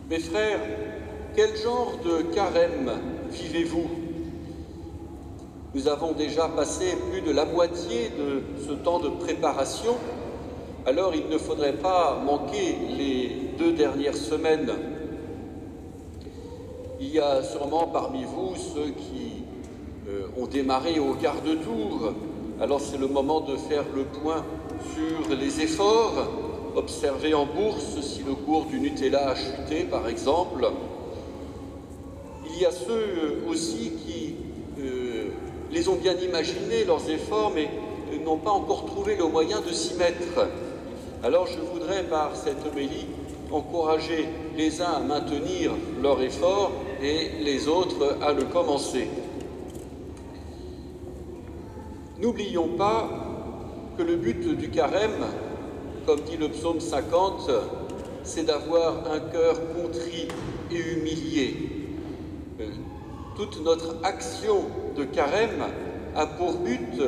Mes frères, quel genre de carême vivez-vous? Nous avons déjà passé plus de la moitié de ce temps de préparation, alors il ne faudrait pas manquer les 2 dernières semaines. Il y a sûrement parmi vous ceux qui ont démarré au quart de tour. Alors c'est le moment de faire le point sur les efforts, observer en bourse si le cours du Nutella a chuté par exemple. Il y a ceux aussi qui les ont bien imaginés, leurs efforts, mais n'ont pas encore trouvé le moyen de s'y mettre. Alors je voudrais par cette homélie encourager les uns à maintenir leur effort et les autres à le commencer. N'oublions pas que le but du carême, comme dit le psaume 50, c'est d'avoir un cœur contrit et humilié. Toute notre action de carême a pour but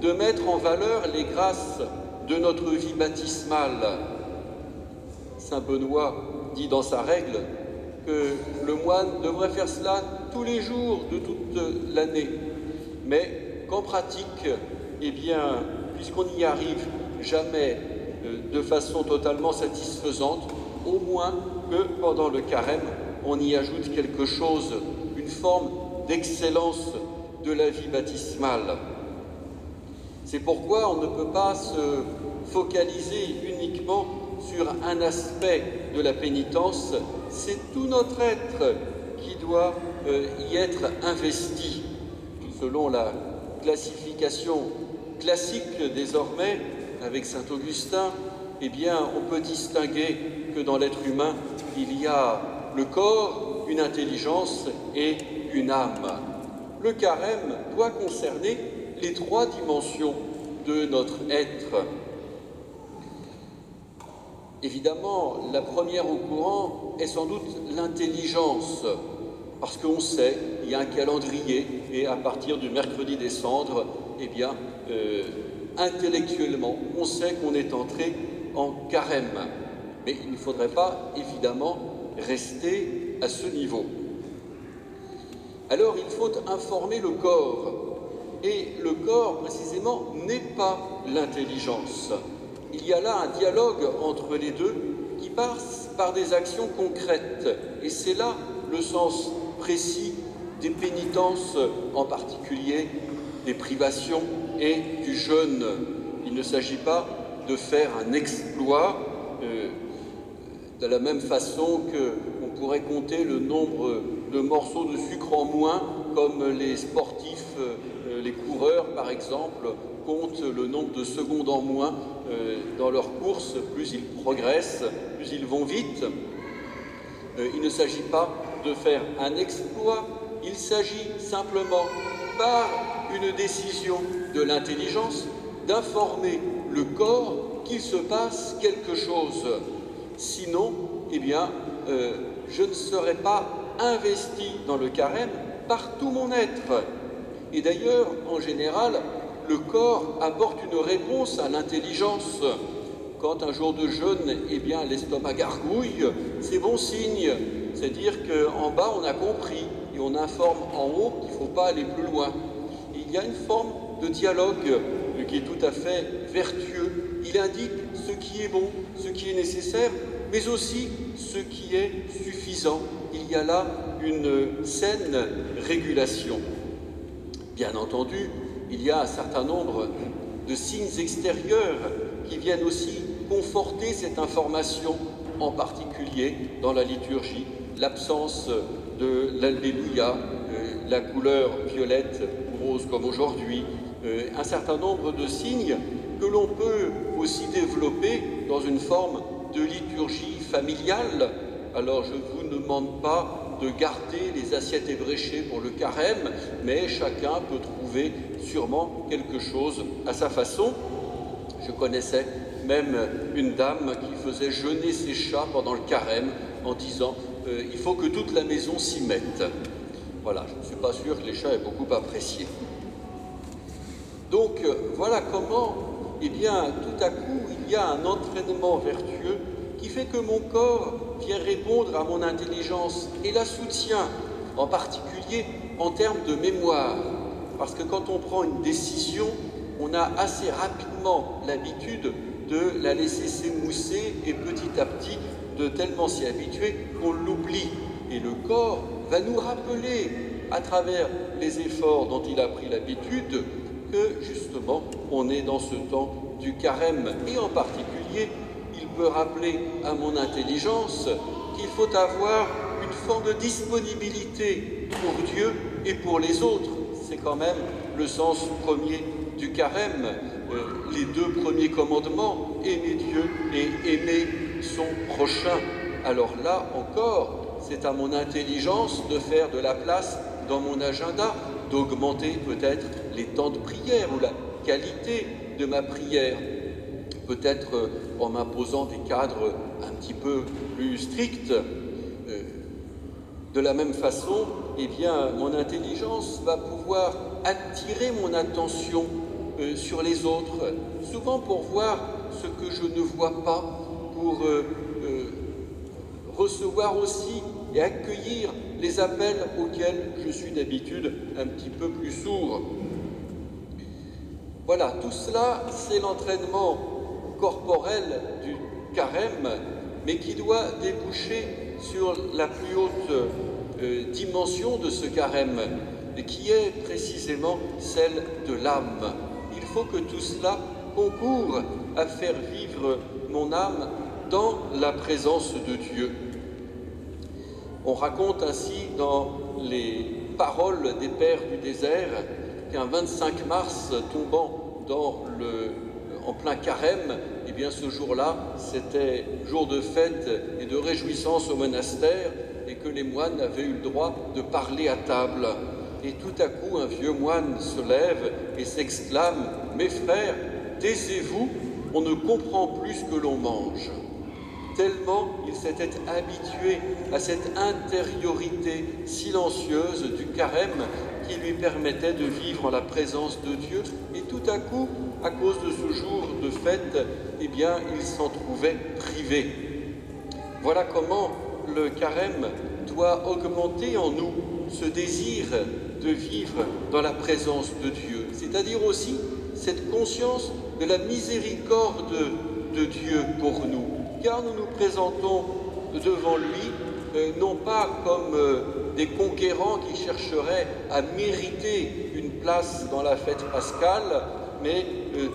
de mettre en valeur les grâces de notre vie baptismale. Saint Benoît dit dans sa règle que le moine devrait faire cela tous les jours de toute l'année, mais qu'en pratique, eh bien, puisqu'on n'y arrive jamais de façon totalement satisfaisante, au moins que pendant le carême, on y ajoute quelque chose, une forme d'excellence de la vie baptismale. C'est pourquoi on ne peut pas se focaliser uniquement sur un aspect de la pénitence, c'est tout notre être qui doit y être investi. Selon la classification classique désormais, avec saint Augustin, eh bien, on peut distinguer que dans l'être humain, il y a le corps, une intelligence et une âme. Le carême doit concerner les 3 dimensions de notre être. Évidemment, la première au courant est sans doute l'intelligence, parce qu'on sait, il y a un calendrier, et à partir du mercredi des cendres, eh bien, intellectuellement, on sait qu'on est entré en carême. Mais il ne faudrait pas, évidemment, rester à ce niveau. Alors, il faut informer le corps. Et le corps, précisément, n'est pas l'intelligence. Il y a là un dialogue entre les deux qui passe par des actions concrètes. Et c'est là le sens précis des pénitences, en particulier des privations et du jeûne. Il ne s'agit pas de faire un exploit de la même façon qu'on pourrait compter le nombre de morceaux de sucre en moins, comme les sportifs, les coureurs par exemple, comptent le nombre de secondes en moins dans leur course. Plus ils progressent, plus ils vont vite. Il ne s'agit pas de faire un exploit, il s'agit simplement, par une décision de l'intelligence, d'informer le corps qu'il se passe quelque chose. Sinon, eh bien, je ne serai pas investi dans le carême par tout mon être. Et d'ailleurs, en général, le corps apporte une réponse à l'intelligence. Quand un jour de jeûne, eh bien, l'estomac gargouille, c'est bon signe. C'est-à-dire qu'en bas, on a compris et on informe en haut qu'il ne faut pas aller plus loin. Il y a une forme de dialogue qui est tout à fait vertueux. Il indique ce qui est bon, ce qui est nécessaire, mais aussi ce qui est suffisant. Il y a là une saine régulation. Bien entendu, il y a un certain nombre de signes extérieurs qui viennent aussi conforter cette information, en particulier dans la liturgie, l'absence de l'Alléluia, la couleur violette ou rose comme aujourd'hui, un certain nombre de signes que l'on peut aussi développer dans une forme de liturgie familiale. Alors je ne vous demande pas de garder les assiettes ébréchées pour le carême, mais chacun peut trouver sûrement quelque chose à sa façon. Je connaissais même une dame qui faisait jeûner ses chats pendant le carême en disant il faut que toute la maison s'y mette. Voilà, je ne suis pas sûr que les chats aient beaucoup apprécié. Donc voilà comment, eh bien, tout à coup, il y a un entraînement vertueux qui fait que mon corps vient répondre à mon intelligence et la soutient, en particulier en termes de mémoire. Parce que quand on prend une décision, on a assez rapidement l'habitude de la laisser s'émousser et petit à petit de tellement s'y habituer qu'on l'oublie. Et le corps va nous rappeler, à travers les efforts dont il a pris l'habitude, que justement on est dans ce temps du carême. Et en particulier, il peut rappeler à mon intelligence qu'il faut avoir une forme de disponibilité pour Dieu et pour les autres. C'est quand même le sens premier du carême. Les deux premiers commandements, aimer Dieu et aimer son prochain. Alors là encore, c'est à mon intelligence de faire de la place dans mon agenda, d'augmenter peut-être les temps de prière ou la qualité de ma prière, peut-être en m'imposant des cadres un petit peu plus stricts. De la même façon, eh bien, mon intelligence va pouvoir attirer mon attention sur les autres, souvent pour voir ce que je ne vois pas, pour recevoir aussi et accueillir les appels auxquels je suis d'habitude un petit peu plus sourd. Voilà, tout cela, c'est l'entraînement corporel du carême, mais qui doit déboucher sur la plus haute dimension de ce carême, qui est précisément celle de l'âme. Il faut que tout cela concourt à faire vivre mon âme dans la présence de Dieu. On raconte ainsi dans les paroles des Pères du désert qu'un 25 mars tombant en plein carême, eh bien ce jour-là, c'était jour de fête et de réjouissance au monastère et que les moines avaient eu le droit de parler à table. Et tout à coup, un vieux moine se lève et s'exclame « Mes frères, taisez-vous, on ne comprend plus ce que l'on mange ». Tellement il s'était habitué à cette intériorité silencieuse du carême qui lui permettait de vivre en la présence de Dieu. Et tout à coup, à cause de ce jour de fête, eh bien, il s'en trouvait privé. Voilà comment le carême doit augmenter en nous ce désir de vivre dans la présence de Dieu, c'est-à-dire aussi cette conscience de la miséricorde de Dieu pour nous, car nous nous présentons devant lui non pas comme des conquérants qui chercheraient à mériter une place dans la fête pascale, mais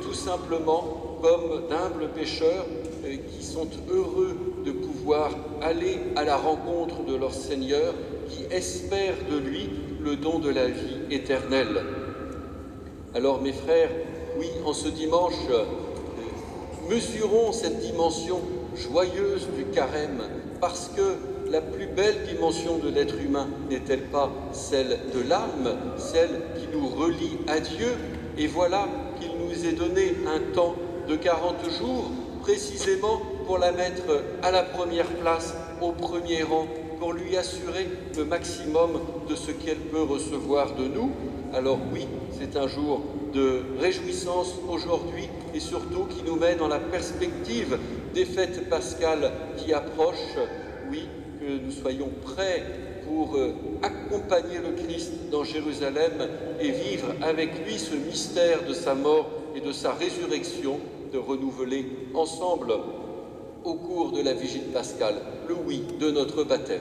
tout simplement comme d'humbles pécheurs qui sont heureux de pouvoir aller à la rencontre de leur Seigneur, qui espèrent de lui le don de la vie éternelle. Alors mes frères, oui, en ce dimanche, mesurons cette dimension joyeuse du carême, parce que la plus belle dimension de l'être humain n'est-elle pas celle de l'âme, celle qui nous relie à Dieu? Et voilà qu'il nous est donné un temps de 40 jours, précisément pour la mettre à la première place, au premier rang, pour lui assurer le maximum de ce qu'elle peut recevoir de nous. Alors oui, c'est un jour de réjouissance aujourd'hui et surtout qui nous met dans la perspective des fêtes pascales qui approchent. Oui, que nous soyons prêts pour accompagner le Christ dans Jérusalem et vivre avec lui ce mystère de sa mort et de sa résurrection, de renouveler ensemble au cours de la Vigile pascale le oui de notre baptême.